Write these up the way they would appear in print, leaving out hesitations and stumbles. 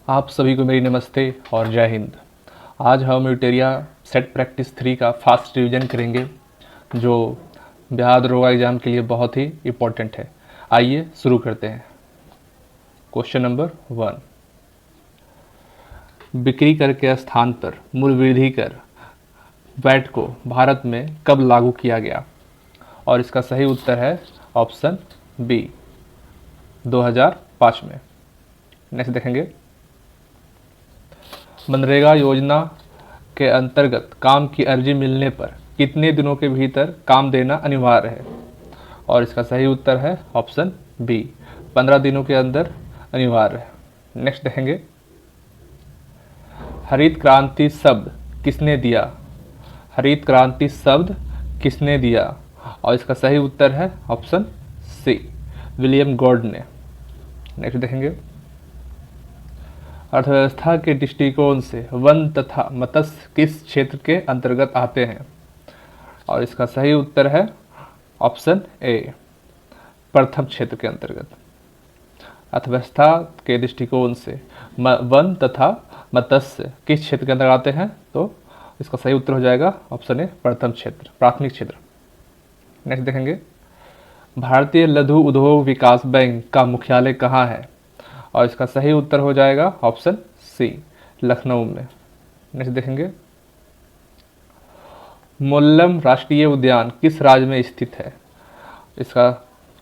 आप सभी को मेरी नमस्ते और जय हिंद। आज हम यूटेरिया सेट प्रैक्टिस 3 का फास्ट रिवीजन करेंगे जो बिहार दरोगा एग्जाम के लिए बहुत ही इम्पोर्टेंट है। आइए शुरू करते हैं। क्वेश्चन नंबर 1, बिक्री कर के स्थान पर मूल्य वृद्धि कर वैट को भारत में कब लागू किया गया? और इसका सही उत्तर है ऑप्शन बी 2005 में। नेक्स्ट देखेंगे, मनरेगा योजना के अंतर्गत काम की अर्जी मिलने पर कितने दिनों के भीतर काम देना अनिवार्य है? और इसका सही उत्तर है ऑप्शन बी 15 दिनों के अंदर अनिवार्य है। नेक्स्ट देखेंगे, हरित क्रांति शब्द किसने दिया? हरित क्रांति शब्द किसने दिया? और इसका सही उत्तर है ऑप्शन सी विलियम गॉर्ड ने। नेक्स्ट देखेंगे, अर्थव्यवस्था के दृष्टिकोण से वन तथा मत्स्य किस क्षेत्र के अंतर्गत आते हैं? और इसका सही उत्तर है ऑप्शन ए प्रथम क्षेत्र के अंतर्गत। अर्थव्यवस्था के दृष्टिकोण से वन तथा मत्स्य किस क्षेत्र के अंतर्गत आते हैं? तो इसका सही उत्तर हो जाएगा ऑप्शन ए प्रथम क्षेत्र, प्राथमिक क्षेत्र। नेक्स्ट देखेंगे, भारतीय लघु उद्योग विकास बैंक का मुख्यालय कहाँ है? और इसका सही उत्तर हो जाएगा ऑप्शन सी लखनऊ में। नेक्स्ट देखेंगे, मोल्लम राष्ट्रीय उद्यान किस राज्य में स्थित है? इसका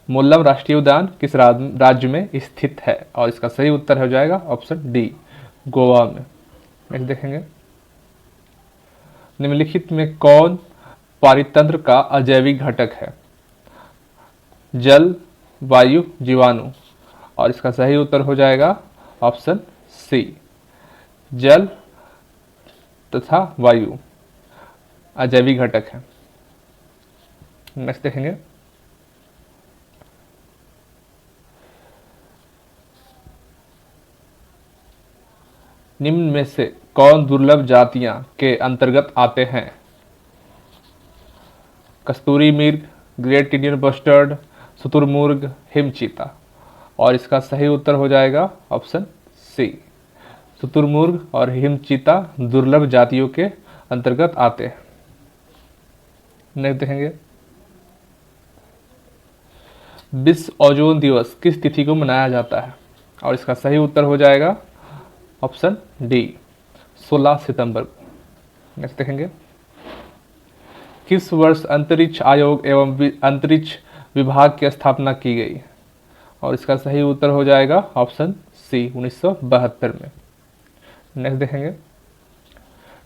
मोल्लम राष्ट्रीय उद्यान किस राज्य में स्थित है? और इसका सही उत्तर हो जाएगा ऑप्शन डी गोवा में। नेक्स्ट देखेंगे, निम्नलिखित में कौन पारितंत्र का अजैविक घटक है? जल, वायु, जीवाणु। और इसका सही उत्तर हो जाएगा ऑप्शन सी जल तथा वायु अजैविक घटक है। नेक्स्ट देखेंगे, निम्न में से कौन दुर्लभ जातियां के अंतर्गत आते हैं? कस्तूरी मृग, ग्रेट इंडियन बस्टर्ड, शुतुरमुर्ग, हिमचीता। और इसका सही उत्तर हो जाएगा ऑप्शन सी शुतुरमुर्ग और हिमचीता दुर्लभ जातियों के अंतर्गत आते हैं। नेक्स्ट देखेंगे, विश्व ओजोन दिवस किस तिथि को मनाया जाता है? और इसका सही उत्तर हो जाएगा ऑप्शन डी 16 सितंबर को। नेक्स्ट देखेंगे, किस वर्ष अंतरिक्ष आयोग एवं अंतरिक्ष विभाग की स्थापना की गई? और इसका सही उत्तर हो जाएगा ऑप्शन सी 1972 में। नेक्स्ट देखेंगे,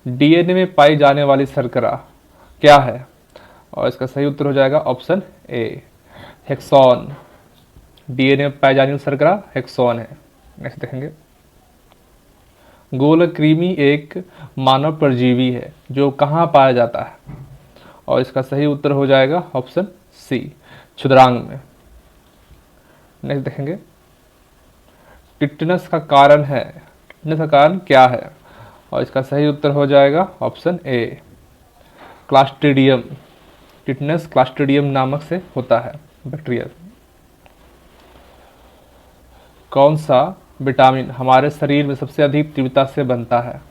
डीएनए में पाई जाने वाली शर्करा क्या है? और इसका सही उत्तर हो जाएगा ऑप्शन ए हेक्सोन। डीएनए में पाई जाने वाली शर्करा हेक्सोन है। नेक्स्ट देखेंगे, गोलक कृमि एक मानव परजीवी है जो कहाँ पाया जाता है? और इसका सही उत्तर हो जाएगा ऑप्शन सी क्षुद्रांग में। नेक्स्ट देखेंगे, टिटनस का कारण क्या है? और इसका सही उत्तर हो जाएगा option A Clostridium. Tetanus Clostridium नामक से होता है बैक्टीरिया। कौन सा विटामिन हमारे शरीर में सबसे अधिक तीव्रता से बनता है?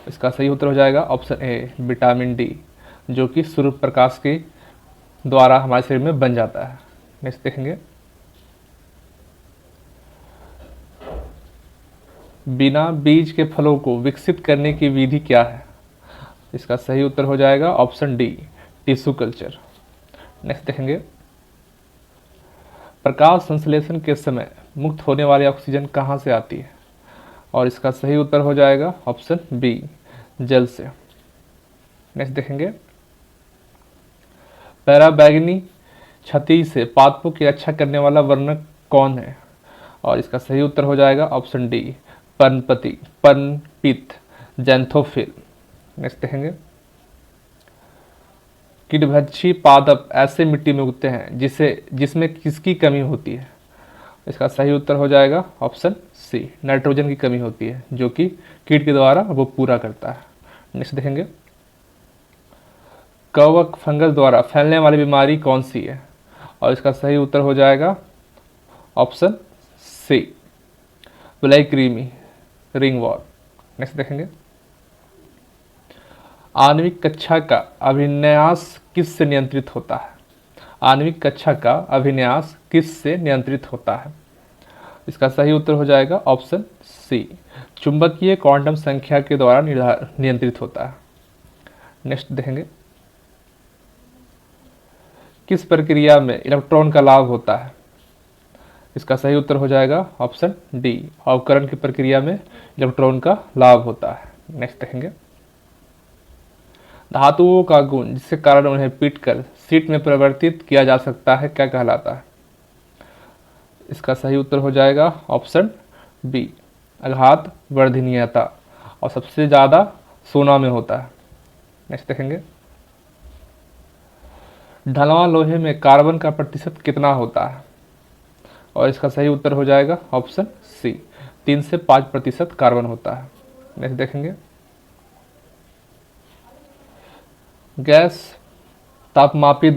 इसका सही उत्तर हो जाएगा ऑप्शन ए विटामिन डी, जो कि सूर्य प्रकाश के द्वारा हमारे शरीर में बन जाता है। नेक्स्ट देखेंगे, बिना बीज के फलों को विकसित करने की विधि क्या है? इसका सही उत्तर हो जाएगा option D tissue culture. Next देखेंगे, प्रकाश संश्लेषण के समय मुक्त होने वाली ऑक्सीजन कहाँ से आती है? और इसका सही उत्तर हो जाएगा ऑप्शन बी जल से। नेक्स्ट देखेंगे, पैराबैंगनी क्षति से पादपों की रक्षा करने वाला वर्णक कौन है? और इसका सही उत्तर हो जाएगा ऑप्शन डी पर्णपित जैंथोफिल। नेक्स्ट देखेंगे, कीटभक्षी पादप ऐसे मिट्टी में उगते हैं जिसमें किसकी कमी होती है? इसका सही उत्तर हो जाएगा ऑप्शन सी नाइट्रोजन की कमी होती है, जो कि कीट के द्वारा वो पूरा करता है। नेक्स्ट देखेंगे, कवक फंगस द्वारा फैलने वाली बीमारी कौन सी है? और इसका सही उत्तर हो जाएगा ऑप्शन सी ब्लैक कृमि रिंग वॉर। नेक्स्ट देखेंगे, आणविक कक्षा का अभिन्यास किससे नियंत्रित होता है? आणविक कक्षा का अभिन्यास किससे नियंत्रित होता है? इसका सही उत्तर हो जाएगा ऑप्शन सी, चुंबकीय क्वांटम संख्या के द्वारा नियंत्रित होता है। नेक्स्ट देखेंगे, किस प्रक्रिया में इलेक्ट्रॉन का लाभ होता है? इसका सही उत्तर हो जाएगा ऑप्शन डी, अवकरण की प्रक्रिया में इलेक्ट्रॉन का लाभ होता है। नेक्स्ट देखेंगे, धातुओं का गुण जिसके कारण उन्हें पीटकर शीट में परिवर्तित किया जा सकता है क्या कहलाता है? इसका सही उत्तर हो जाएगा ऑप्शन बी, आघात वर्धनीयता, और सबसे ज़्यादा सोना में होता है। नेक्स्ट देखेंगे, ढलवां लोहे में कार्बन का प्रतिशत कितना होता है? और इसका सही उत्तर हो जाएगा ऑप्शन सी, 3 से 5% कार्बन होता है। नेक्स्ट देखेंगे, गैस तापमापी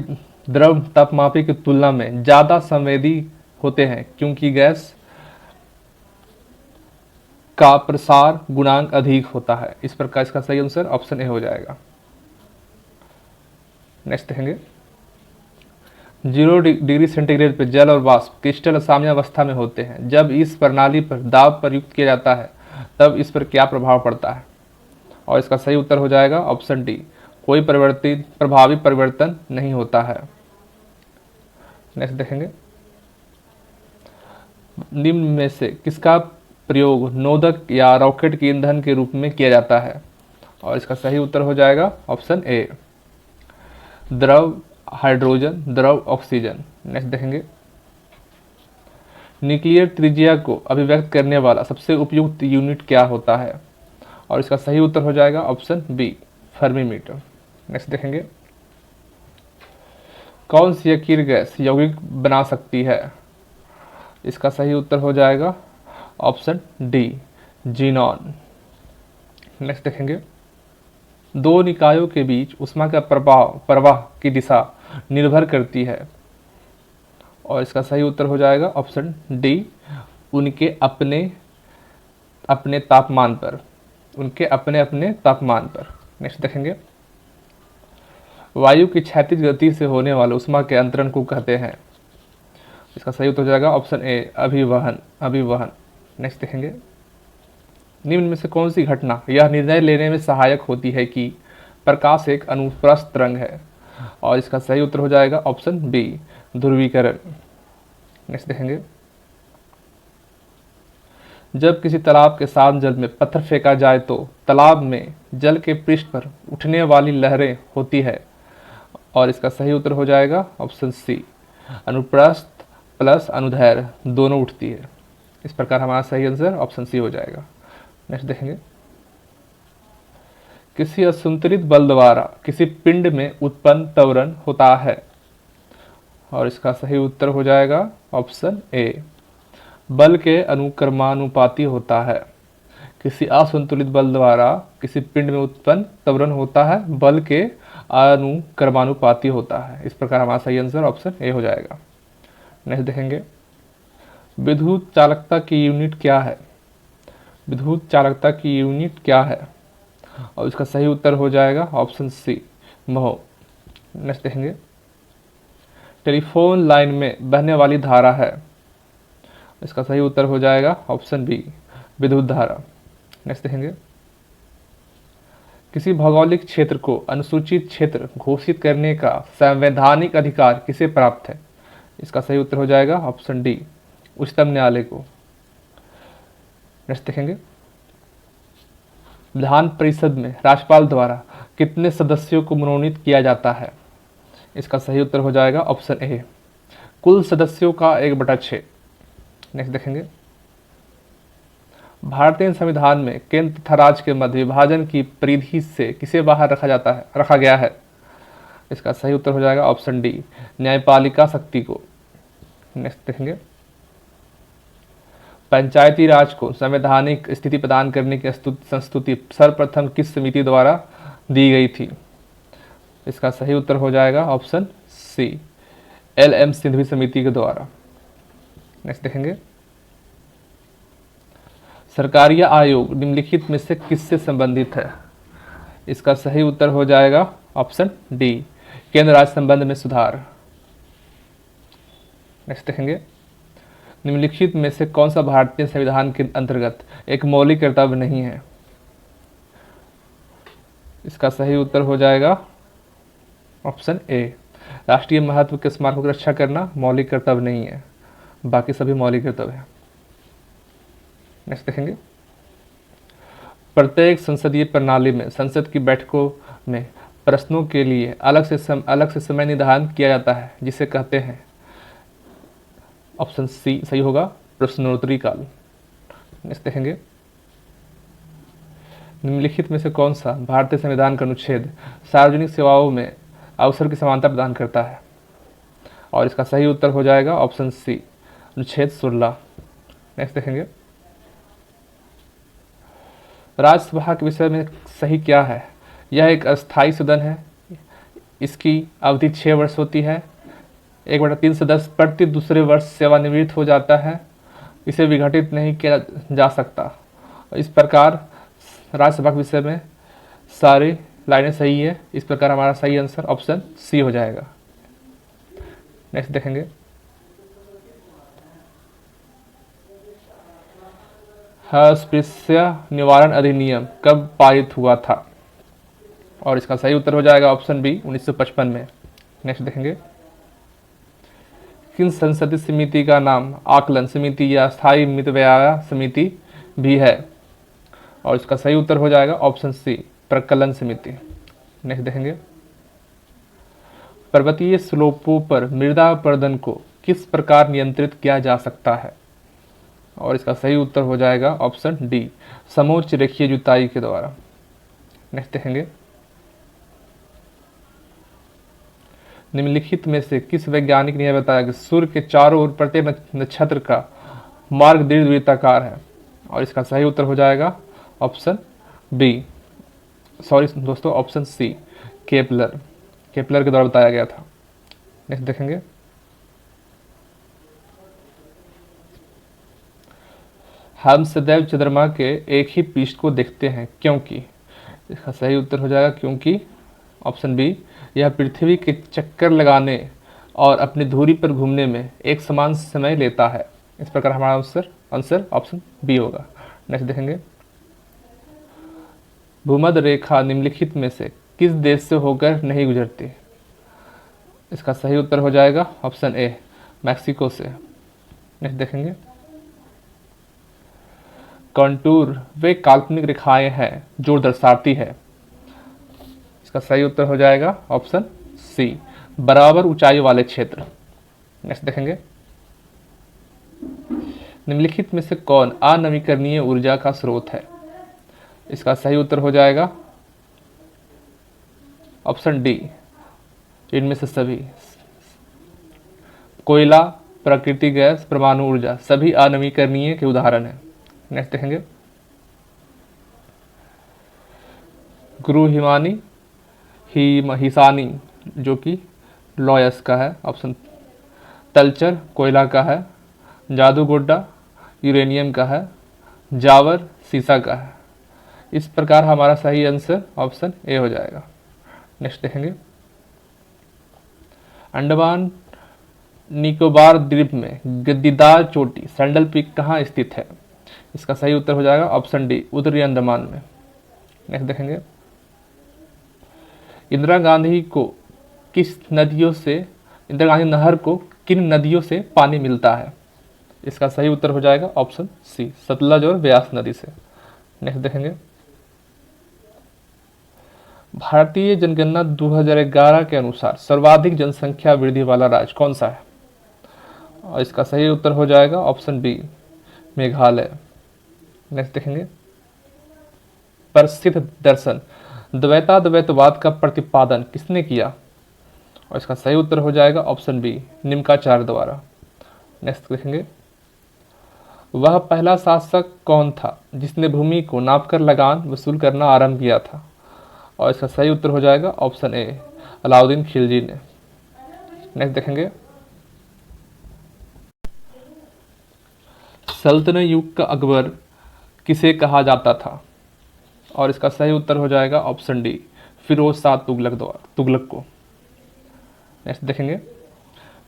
द्रव तापमापी की तुलना में ज़्यादा संवेदी होते हैं क्योंकि गैस का प्रसार गुणांक अधिक होता है। इस प्रकार इसका सही आंसर ऑप्शन ए हो जाएगा। नेक्स्ट देखेंगे, 0 डिग्री सेंटीग्रेड पर जल और वाष्प क्रिस्टल असाम्य अवस्था में होते हैं। जब इस प्रणाली पर दाब प्रयुक्त किया जाता है तब इस पर क्या प्रभाव पड़ता है? और इसका सही उत्तर हो जाएगा ऑप्शन डी, कोई प्रभावी परिवर्तन नहीं होता है। नेक्स्ट देखेंगे, निम्न में से किसका प्रयोग नोदक या रॉकेट के ईंधन के रूप में किया जाता है? और इसका सही उत्तर हो जाएगा ऑप्शन ए, द्रव हाइड्रोजन, द्रव ऑक्सीजन। नेक्स्ट देखेंगे, न्यूक्लियर त्रिज्या को अभिव्यक्त करने वाला सबसे उपयुक्त यूनिट क्या होता है? और इसका सही उत्तर हो जाएगा option B, fermi metre. Next देखेंगे, कौन सी अकीर गैस यौगिक बना सकती है? इसका सही उत्तर हो जाएगा ऑप्शन डी, जीनॉन। नेक्स्ट देखेंगे, दो निकायों के बीच ऊष्मा का प्रवाह की दिशा निर्भर करती है। और इसका सही उत्तर हो जाएगा ऑप्शन डी, उनके अपने अपने तापमान पर, उनके अपने अपने तापमान पर। नेक्स्ट देखेंगे, वायु की क्षैतिज गति से होने वाले ऊष्मा के अंतरण को कहते हैं। इसका सही उत्तर हो जाएगा ऑप्शन ए, अभिवहन। नेक्स्ट देखेंगे, निम्न में से कौन सी घटना यह निर्णय लेने में सहायक होती है कि प्रकाश एक अनुप्रस्थ तरंग है? और इसका सही उत्तर हो जाएगा ऑप्शन बी, ध्रुवीकरण। नेक्स्ट देखेंगे, जब किसी तालाब के साफ जल में पत्थर फेंका जाए तो तालाब में जल के पृष्ठ पर उठने वाली लहरें होती है। और इसका सही उत्तर हो जाएगा ऑप्शन सी, अनुप्रस्थ प्लस अनुदैर्घ्य दोनों उठती है। इस प्रकार हमारा सही आंसर ऑप्शन सी हो जाएगा। नेक्स्ट देखेंगे, किसी असंतुलित बल द्वारा किसी पिंड में उत्पन्न त्वरण होता है। और इसका सही उत्तर हो जाएगा ऑप्शन ए, बल के अनुक्रमानुपाती होता है। किसी असंतुलित बल द्वारा किसी पिंड में उत्पन्न त्वरण होता है, बल के अनुक्रमानुपाती होता है। इस प्रकार हमारा सही आंसर ऑप्शन ए हो जाएगा। नेक्स्ट देखेंगे, विद्युत चालकता की यूनिट क्या है? विद्युत चालकता की यूनिट क्या है? और इसका सही उत्तर हो जाएगा ऑप्शन सी, महो। नेक्स्ट देखेंगे, टेलीफोन लाइन में बहने वाली धारा है। इसका सही उत्तर हो जाएगा ऑप्शन बी, विद्युत धारा। नेक्स्ट देखेंगे, किसी भौगोलिक क्षेत्र को अनुसूचित क्षेत्र घोषित करने का संवैधानिक अधिकार किसे प्राप्त है? इसका सही उत्तर हो जाएगा ऑप्शन डी, उच्चतम न्यायालय को। नेक्स्ट देखेंगे, विधान परिषद में राज्यपाल द्वारा कितने सदस्यों को मनोनीत किया जाता है? इसका सही उत्तर हो जाएगा ऑप्शन ए, कुल सदस्यों का 1/6। नेक्स्ट देखेंगे, भारतीय संविधान में केंद्र तथा राज्य के मध्य विभाजन की परिधि से किसे बाहर रखा गया है? इसका सही उत्तर हो जाएगा ऑप्शन डी, न्यायपालिका शक्ति को। नेक्स्ट देखेंगे, पंचायती राज को संवैधानिक स्थिति प्रदान करने की संस्तुति सर्वप्रथम किस समिति द्वारा दी गई थी? इसका सही उत्तर हो जाएगा ऑप्शन सी, LM सिंघवी समिति के द्वारा। नेक्स्ट देखेंगे, सरकारिया आयोग निम्नलिखित में से किससे संबंधित है? इसका सही उत्तर हो जाएगा ऑप्शन डी, केंद्र राज्य संबंध में सुधार। नेक्स्ट देखेंगे, निम्नलिखित में से कौन सा भारतीय संविधान के अंतर्गत एक मौलिक कर्तव्य नहीं है? इसका सही उत्तर हो जाएगा ऑप्शन ए, राष्ट्रीय महत्व के स्मारकों की रक्षा करना मौलिक कर्तव्य नहीं है, बाकी सभी मौलिक कर्तव्य हैं। नेक्स्ट देखेंगे, प्रत्येक संसदीय प्रणाली में संसद की बैठकों में प्रश्नों के लिए अलग से समय निर्धारण किया जाता है, जिसे कहते हैं, ऑप्शन सी सही होगा, प्रश्नोत्तरी काल। नेक्स्ट देखेंगे, निम्नलिखित में से कौन सा भारतीय संविधान का अनुच्छेद सार्वजनिक सेवाओं में अवसर की समानता प्रदान करता है? और इसका सही उत्तर हो जाएगा ऑप्शन सी, अनुच्छेद 16। नेक्स्ट देखेंगे, राज्यसभा के विषय में सही क्या है? यह एक अस्थायी सदन है, इसकी अवधि 6 वर्ष होती है, 1/3 सदस्य प्रति दूसरे वर्ष सेवानिवृत्त हो जाता है, इसे विघटित नहीं किया जा सकता। इस प्रकार राज्यसभा के विषय में सारी लाइनें सही है, इस प्रकार हमारा सही आंसर ऑप्शन सी हो जाएगा। नेक्स्ट देखेंगे, अस्पृश्य निवारण अधिनियम कब पारित हुआ था? और इसका सही उत्तर हो जाएगा ऑप्शन बी, 1955 में। नेक्स्ट देखेंगे, किन संसदीय समिति का नाम आकलन समिति या स्थायी मितव्यय समिति भी है? और इसका सही उत्तर हो जाएगा ऑप्शन सी, प्रकलन समिति। नेक्स्ट देखेंगे, पर्वतीय स्लोपों पर मृदा अपरदन को किस प्रकार नियंत्रित किया जा सकता है? और इसका सही उत्तर हो जाएगा ऑप्शन डी, समोच्च रेखीय जुताई के द्वारा। नेक्स्ट देखेंगे, निम्नलिखित में से किस वैज्ञानिक ने यह बताया कि सूर्य के चारों ओर प्रत्येक नक्षत्र का मार्ग दीर्घवृत्ताकार है? और इसका सही उत्तर हो जाएगा ऑप्शन बी, सॉरी दोस्तों, ऑप्शन सी, केपलर के द्वारा बताया गया था। नेक्स्ट देखेंगे, हम सदैव चंद्रमा के एक ही पृष्ठ को देखते हैं क्योंकि? इसका सही उत्तर हो जाएगा क्योंकि, ऑप्शन बी, यह पृथ्वी के चक्कर लगाने और अपनी धुरी पर घूमने में एक समान समय लेता है। इस प्रकार हमारा आंसर ऑप्शन बी होगा। नेक्स्ट देखेंगे, भूमध्य रेखा निम्नलिखित में से किस देश से होकर नहीं गुजरती? इसका सही उत्तर हो जाएगा ऑप्शन ए, मैक्सिको से। नेक्स्ट देखेंगे, कंटूर वे काल्पनिक रेखाएं हैं जो दर्शाती है। इसका सही उत्तर हो जाएगा ऑप्शन सी, बराबर ऊंचाई वाले क्षेत्र। नेक्स्ट देखेंगे, निम्नलिखित में से कौन अनवीकरणीय ऊर्जा का स्रोत है? इसका सही उत्तर हो जाएगा ऑप्शन डी, इनमें से सभी। कोयला, प्राकृतिक गैस, परमाणु ऊर्जा सभी अनवीकरणीय के उदाहरण हैं। नेक्स्ट देखेंगे, गुरु हिसानी जो कि लॉयस का है, ऑप्शन। तलचर कोयला का है, जादूगोड्डा यूरेनियम का है, जावर सीसा का है। इस प्रकार हमारा सही आंसर ऑप्शन ए हो जाएगा। नेक्स्ट देखेंगे, अंडमान निकोबार द्वीप में गद्दीदार चोटी सैंडल पीक कहाँ स्थित है? इसका सही उत्तर हो जाएगा ऑप्शन डी, उत्तरी अंडमान में। नेक्स्ट देखेंगे, इंदिरा गांधी नहर को किन नदियों से पानी मिलता है? इसका सही उत्तर हो जाएगा ऑप्शन सी, सतलज और व्यास नदी से। नेक्स्ट देखेंगे, भारतीय जनगणना 2011 के अनुसार सर्वाधिक जनसंख्या वृद्धि वाला राज्य कौन सा है? और इसका सही उत्तर हो जाएगा ऑप्शन बी, मेघालय। नेक्स्ट देखेंगे, प्रसिद्ध दर्शन द्वैताद्वैतवाद का प्रतिपादन किसने किया? और इसका सही उत्तर हो जाएगा ऑप्शन बी, निम्काचार्य द्वारा। नेक्स्ट देखेंगे, वह पहला शासक कौन था जिसने भूमि को नापकर लगान वसूल करना आरंभ किया था? और इसका सही उत्तर हो जाएगा ऑप्शन ए, अलाउद्दीन खिलजी ने। नेक्स्ट देखेंगे, सल्तनत युग का अकबर किसे कहा जाता था? और इसका सही उत्तर हो जाएगा ऑप्शन डी, फिरोज शाह तुगलक को। नेक्स्ट देखेंगे,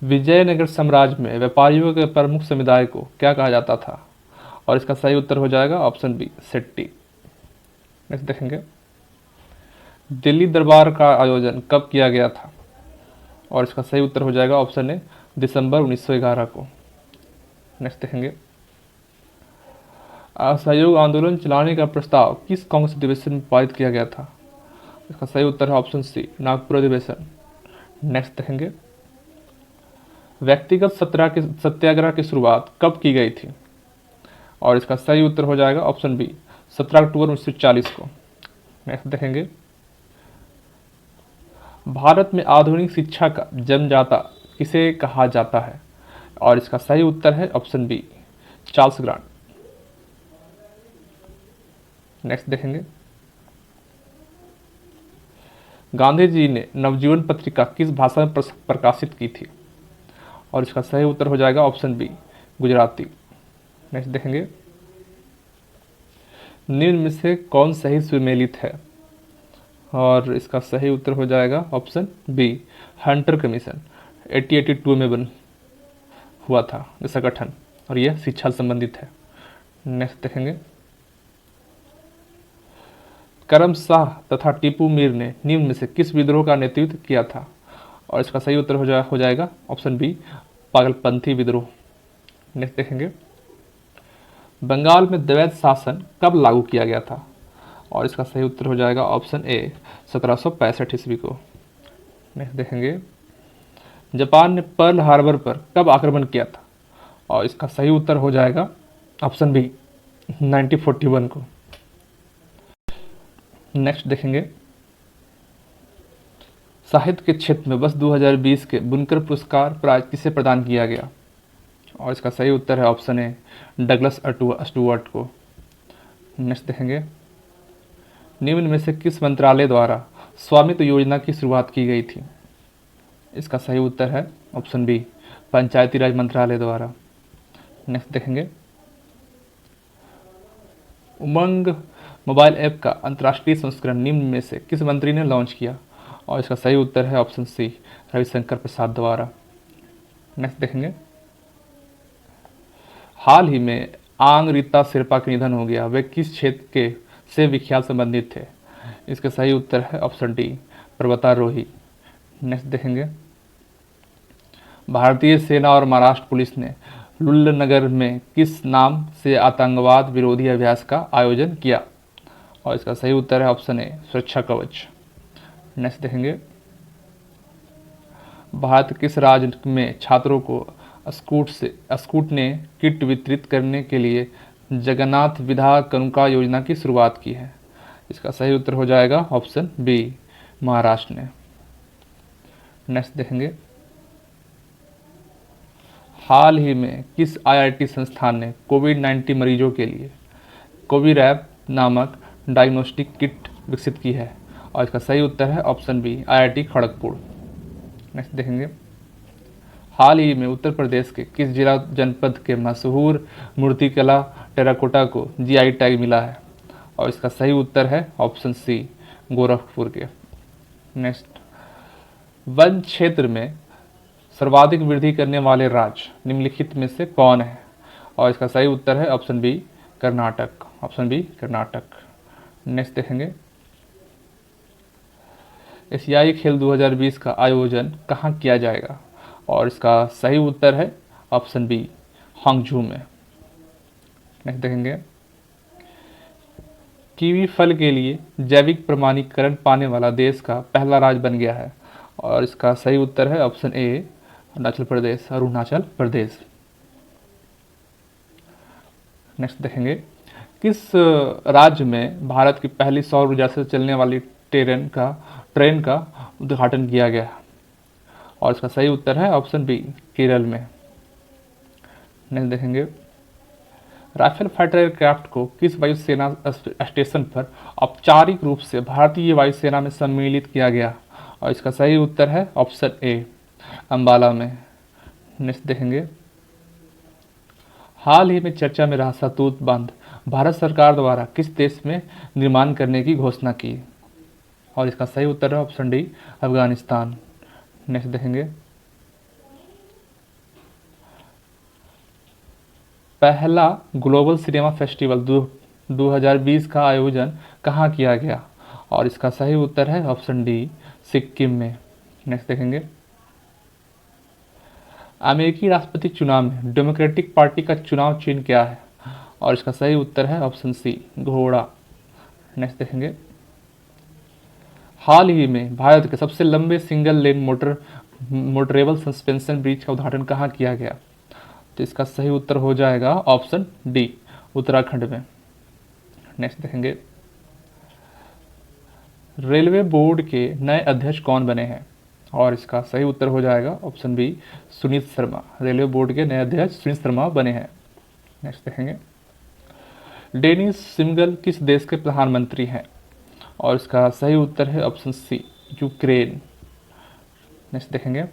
विजयनगर साम्राज्य में व्यापारियों के प्रमुख समुदाय को क्या कहा जाता था? और इसका सही उत्तर हो जाएगा ऑप्शन बी, सेट्टी। नेक्स्ट देखेंगे, दिल्ली दरबार का आयोजन कब किया गया था? और इसका सही उत्तर हो जाएगा ऑप्शन ए, दिसंबर 1911 को। नेक्स्ट देखेंगे, असहयोग आंदोलन चलाने का प्रस्ताव किस कांग्रेस अधिवेशन में पारित किया गया था? इसका सही उत्तर है ऑप्शन सी, नागपुर अधिवेशन। नेक्स्ट देखेंगे, व्यक्तिगत सत्याग्रह की शुरुआत कब की गई थी? और इसका सही उत्तर हो जाएगा ऑप्शन बी, 17 अक्टूबर 1940 को। नेक्स्ट देखेंगे, भारत में आधुनिक शिक्षा का जन्मदाता किसे कहा जाता है? और इसका सही उत्तर है option B, Charles Grant. Next देखेंगे, गांधी जी ने नवजीवन पत्रिका किस भाषा में प्रकाशित की थी? और इसका सही उत्तर हो जाएगा ऑप्शन बी, गुजराती। नेक्स्ट देखेंगे, निम्न में से कौन सही सुमेलित है? और इसका सही उत्तर हो जाएगा ऑप्शन बी, हंटर कमीशन 1882 में हुआ था इसका गठन, और यह शिक्षा से संबंधित है। नेक्स्ट देखेंगे, करम शाह तथा टीपू मीर ने निम्न में से किस विद्रोह का नेतृत्व किया था? और इसका सही उत्तर हो जाएगा ऑप्शन बी, पागलपंथी विद्रोह। नेक्स्ट देखेंगे, बंगाल में द्वैध शासन कब लागू किया गया था? और इसका सही उत्तर हो जाएगा ऑप्शन ए, 1765 ईस्वी को। नेक्स्ट देखेंगे, जापान ने पर्ल हार्बर पर कब आक्रमण किया था? और इसका सही उत्तर हो जाएगा ऑप्शन बी, 1941 को। नेक्स्ट देखेंगे, साहित्य के क्षेत्र में वर्ष 2020 के बुनकर पुरस्कार प्राइज किसे प्रदान किया गया? और इसका सही उत्तर है ऑप्शन ए, डगलस स्टुअर्ट को। नेक्स्ट देखेंगे, निम्न में से किस मंत्रालय द्वारा स्वामित्व योजना की शुरुआत की गई थी? इसका सही उत्तर है ऑप्शन बी, पंचायती राज मंत्रालय द्वारा। नेक्स्ट देखेंगे, उमंग मोबाइल ऐप का अंतर्राष्ट्रीय संस्करण निम्न में से किस मंत्री ने लॉन्च किया? और इसका सही उत्तर है ऑप्शन सी, रविशंकर प्रसाद द्वारा। नेक्स्ट देखेंगे, हाल ही में आंग रीता शेरपा का निधन हो गया, वे किस क्षेत्र के से विख्यात संबंधित थे? इसका सही उत्तर है ऑप्शन डी, पर्वतारोही। नेक्स्ट देखेंगे, भारतीय सेना और महाराष्ट्र पुलिस ने लुल्लनगर में किस नाम से आतंकवाद विरोधी अभ्यास का आयोजन किया? और इसका सही उत्तर है ऑप्शन ए, सुरक्षा कवच। नेक्स्ट देखेंगे, भारत किस राज्य में छात्रों को स्कूट ने किट वितरित करने के लिए जगन्नाथ विधा कनुका योजना की शुरुआत की है? इसका सही उत्तर हो जाएगा ऑप्शन बी, महाराष्ट्र ने। नेक्स्ट देखेंगे, हाल ही में किस आईआईटी संस्थान ने कोविड-19 मरीजों के लिए कोविरैप नामक डायग्नोस्टिक किट विकसित की है? और इसका सही उत्तर है option B, IIT Kharagpur. Next देखेंगे, हाल ही में उत्तर प्रदेश के किस जिला जनपद के मशहूर मूर्तिकला टेराकोटा को जीआई टैग मिला है? और इसका सही उत्तर है ऑप्शन सी, गोरखपुर के। नेक्स्ट, वन क्षेत्र में सर्वाधिक वृद्धि करने वाले राज्य निम्नलिखित में से कौन है? और इसका सही उत्तर है option B, Karnataka. Option B, Karnataka. Next देखेंगे, एशियाई खेल 2020 का आयोजन कहाँ किया जाएगा? और इसका सही उत्तर है ऑप्शन बी, हांगझू में। नेक्स्ट देखेंगे, कीवी फल के लिए जैविक प्रमाणीकरण पाने वाला देश का पहला राज्य बन गया है? और इसका सही उत्तर है option A, Arunachal Pradesh. Arunachal Pradesh. Next देखेंगे, किस राज्य में भारत की पहली सौर ऊर्जा से चलने वाली ट्रेन का उद्घाटन किया गया? और इसका सही उत्तर है ऑप्शन बी, केरल में। नेक्स्ट देखेंगे, राफेल फाइटर एयरक्राफ्ट को किस वायुसेना स्टेशन पर औपचारिक रूप से भारतीय वायुसेना में सम्मिलित किया गया? और इसका सही उत्तर है ऑप्शन ए, अंबाला में। नेक्स्ट देखेंगे, हाल ही में चर्चा में रहा सतलुज बांध भारत सरकार द्वारा किस देश में निर्माण करने की घोषणा की? और इसका सही उत्तर है ऑप्शन डी, अफगानिस्तान। नेक्स्ट देखेंगे, पहला ग्लोबल सिनेमा फेस्टिवल 2020 का आयोजन कहाँ किया गया? और इसका सही उत्तर है ऑप्शन डी, सिक्किम में। नेक्स्ट देखेंगे, अमेरिकी राष्ट्रपति चुनाव में डेमोक्रेटिक पार्टी का चुनाव चिन्ह क्या है? और इसका सही उत्तर है ऑप्शन सी, घोड़ा। नेक्स्ट देखेंगे, हाल ही में भारत के सबसे लंबे single lane motorable suspension bridge का उद्घाटन कहाँ किया गया? तो इसका सही उत्तर हो जाएगा ऑप्शन डी, उत्तराखंड में। नेक्स्ट देखेंगे, रेलवे बोर्ड के नए अध्यक्ष कौन बने हैं? और इसका सही उत्तर हो जाएगा option B, Sunit Sharma. Railway board के नए अध्यक्ष सुनीत शर्मा बने हैं। नेक्स्ट देखेंगे, डेनिस सिमगल किस देश के प्रधानमंत्री हैं? और इसका सही उत्तर है ऑप्शन सी, यूक्रेन। नेक्स्ट देखेंगे,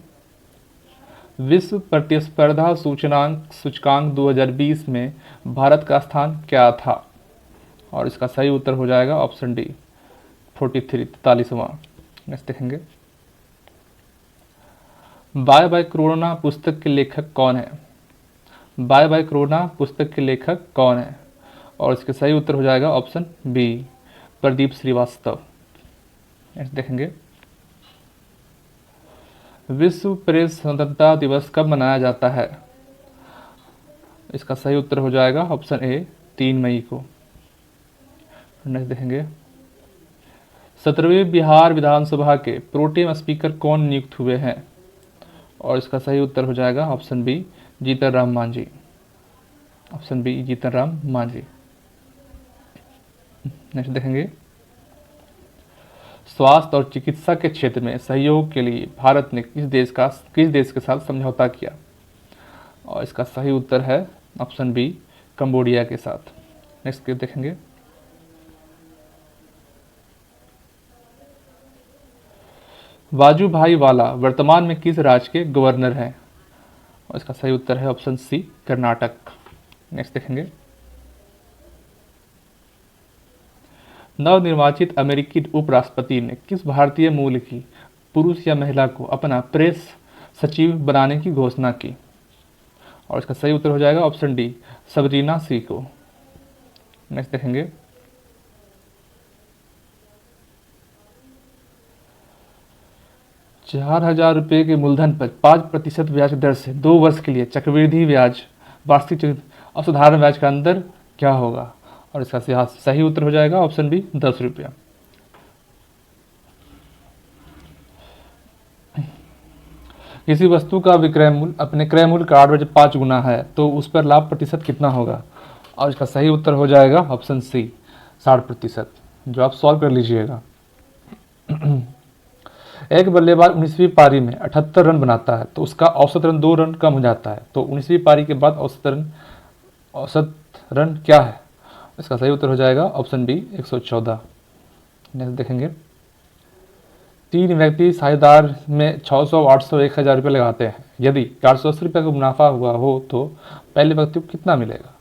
विश्व प्रतिस्पर्धा सूचकांक 2020 में भारत का स्थान क्या था? और इसका सही उत्तर हो जाएगा ऑप्शन डी, 43वां। नेक्स्ट देखेंगे, बाय बाय कोरोना पुस्तक के लेखक कौन है? बाय बाय कोरोना पुस्तक के लेखक कौन है? और इसके सही उत्तर हो जाएगा option B, Pradeep Srivastava. Next देखेंगे, विश्व प्रेस स्वतंत्रता दिवस कब मनाया जाता है? इसका सही उत्तर हो जाएगा ऑप्शन ए, 3 मई को। नेक्स्ट देखेंगे, 17वें बिहार विधानसभा के प्रोटेम स्पीकर कौन नियुक्त हुए हैं? और इसका सही उत्तर हो जाएगा option B, Jitan Ram Manjhi. Option B, Jitan Ram Manjhi. Next देखेंगे, स्वास्थ्य और चिकित्सा के क्षेत्र में सहयोग के लिए भारत ने किस देश के साथ समझौता किया? और इसका सही उत्तर है ऑप्शन बी, कंबोडिया के साथ। नेक्स्ट देखेंगे, वाजूभाई वाला वर्तमान में किस राज्य के गवर्नर हैं? और इसका सही उत्तर है ऑप्शन सी, कर्नाटक। नेक्स्ट देखेंगे, नवनिर्वाचित अमेरिकी उपराष्ट्रपति ने किस भारतीय मूल की पुरुष या महिला को अपना प्रेस सचिव बनाने की घोषणा की? और इसका सही उत्तर हो जाएगा ऑप्शन डी, सबरीना सी को। नेक्स्ट देखेंगे, 4,000 रुपये के मूलधन पर 5% ब्याज दर से 2 वर्ष के लिए चक्रवृद्धि ब्याज, वार्षिक और साधारण ब्याज का अंतर क्या होगा? और इसका सही उत्तर हो जाएगा ऑप्शन बी, 10 रुपया। किसी वस्तु का विक्रय मूल्य अपने क्रय मूल्य का 8 बजे 5 गुना है तो उस पर लाभ प्रतिशत कितना होगा? और इसका सही उत्तर हो जाएगा ऑप्शन सी, 60%। जो आप सॉल्व कर लीजिएगा। एक बल्लेबाज 19वीं पारी में 78 रन बनाता है तो उसका औसत रन 2 रन कम हो जाता है, तो 19वीं पारी के बाद औसत रन क्या है? इसका सही उत्तर हो जाएगा ऑप्शन बी, 114। नेक्स्ट देखेंगे, 3 व्यक्ति साझेदार में 600, 800, 1000 रुपये लगाते हैं। यदि 480 रुपये का मुनाफा हुआ हो तो पहले व्यक्ति को कितना मिलेगा?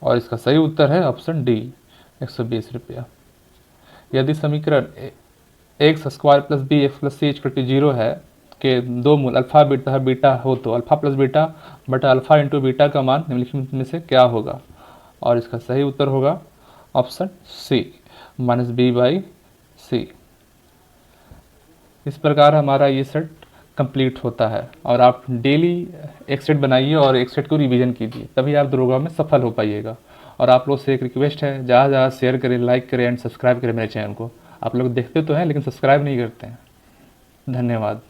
और इसका सही उत्तर है ऑप्शन डी, 120 रुपया। यदि समीकरण x² + bx + c = 0 है के 2 मूल अल्फा बीटा हो तो अल्फा प्लस बीटा बटा अल्फा इंटू बीटा का मान निम्नलिखित में से क्या होगा? और इसका सही उत्तर होगा ऑप्शन सी, -b/c। इस प्रकार हमारा ये सेट कंप्लीट होता है और आप डेली एक सेट बनाइए और एक सेट को रिवीजन कीजिए, तभी आप दरोगा में सफल हो पाइएगा। और आप लोग से एक रिक्वेस्ट है, ज़्यादा ज़्यादा शेयर करें, लाइक करें एंड सब्सक्राइब करें मेरे चैनल को। आप लोग देखते तो हैं लेकिन सब्सक्राइब नहीं करते हैं। धन्यवाद।